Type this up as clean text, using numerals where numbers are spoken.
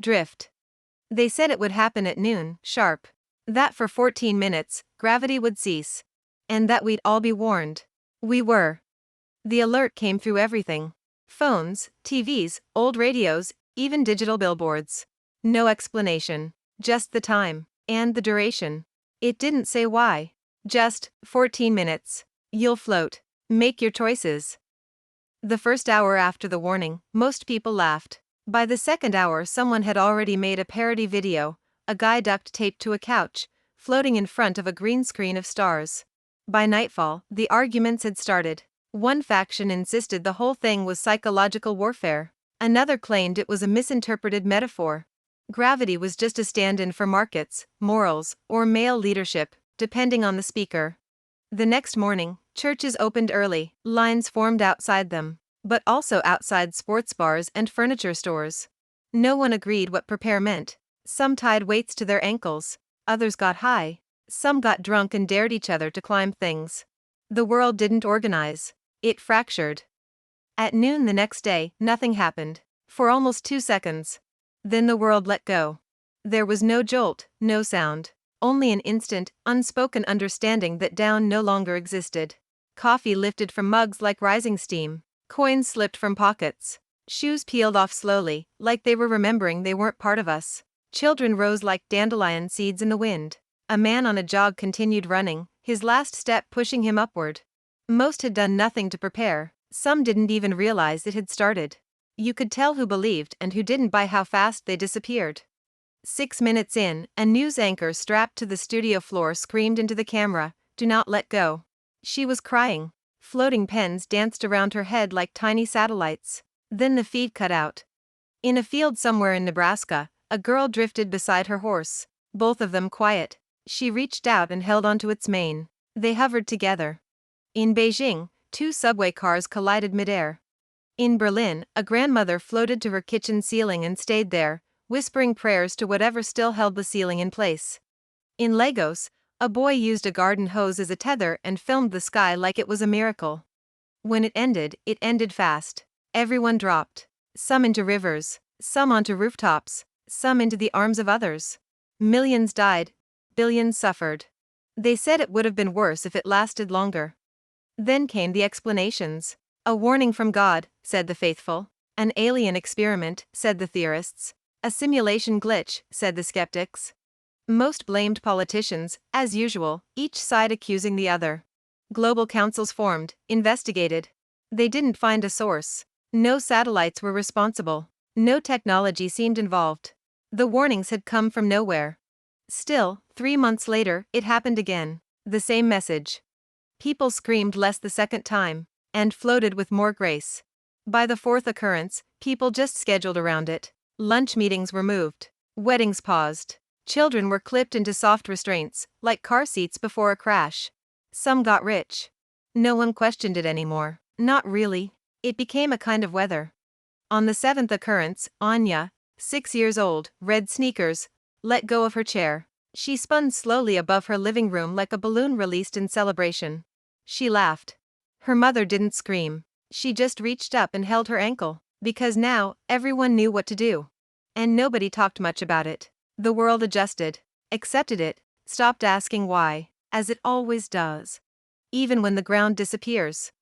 drift. They said it would happen at noon, sharp. That for 14 minutes, gravity would cease. And that we'd all be warned. We were. The alert came through everything. Phones, TVs, old radios, even digital billboards. No explanation. Just the time. And the duration. It didn't say why. Just, 14 minutes. You'll float. Make your choices. The first hour after the warning, most people laughed. By the second hour, someone had already made a parody video, a guy duct taped to a couch, floating in front of a green screen of stars. By nightfall, the arguments had started. One faction insisted the whole thing was psychological warfare. Another claimed it was a misinterpreted metaphor. Gravity was just a stand-in for markets, morals, or male leadership, depending on the speaker. The next morning, churches opened early, lines formed outside them, but also outside sports bars and furniture stores. No one agreed what prepare meant. Some tied weights to their ankles, others got high, some got drunk and dared each other to climb things. The world didn't organize, it fractured. At noon the next day, nothing happened. For almost 2 seconds. Then the world let go. There was no jolt, no sound. Only an instant, unspoken understanding that down no longer existed. Coffee lifted from mugs like rising steam. Coins slipped from pockets. Shoes peeled off slowly, like they were remembering they weren't part of us. Children rose like dandelion seeds in the wind. A man on a jog continued running, his last step pushing him upward. Most had done nothing to prepare. Some didn't even realize it had started. You could tell who believed and who didn't by how fast they disappeared. 6 minutes in, a news anchor strapped to the studio floor screamed into the camera, "Do not let go." She was crying. Floating pens danced around her head like tiny satellites. Then the feed cut out. In a field somewhere in Nebraska, a girl drifted beside her horse, both of them quiet. She reached out and held onto its mane. They hovered together. In Beijing, 2 subway cars collided midair. In Berlin, a grandmother floated to her kitchen ceiling and stayed there, whispering prayers to whatever still held the ceiling in place. In Lagos, a boy used a garden hose as a tether and filmed the sky like it was a miracle. When it ended fast. Everyone dropped. Some into rivers, some onto rooftops, some into the arms of others. Millions died, billions suffered. They said it would have been worse if it lasted longer. Then came the explanations. A warning from God, said the faithful. An alien experiment, said the theorists. A simulation glitch, said the skeptics. Most blamed politicians, as usual, each side accusing the other. Global councils formed, investigated. They didn't find a source. No satellites were responsible. No technology seemed involved. The warnings had come from nowhere. Still, 3 months later, it happened again. The same message. People screamed less the second time, and floated with more grace. By the fourth occurrence, people just scheduled around it. Lunch meetings were moved. Weddings paused. Children were clipped into soft restraints, like car seats before a crash. Some got rich. No one questioned it anymore. Not really. It became a kind of weather. On the 7th occurrence, Anya, 6 years old, red sneakers, let go of her chair. She spun slowly above her living room like a balloon released in celebration. She laughed. Her mother didn't scream. She just reached up and held her ankle, because now, everyone knew what to do. And nobody talked much about it. The world adjusted, accepted it, stopped asking why, as it always does. Even when the ground disappears.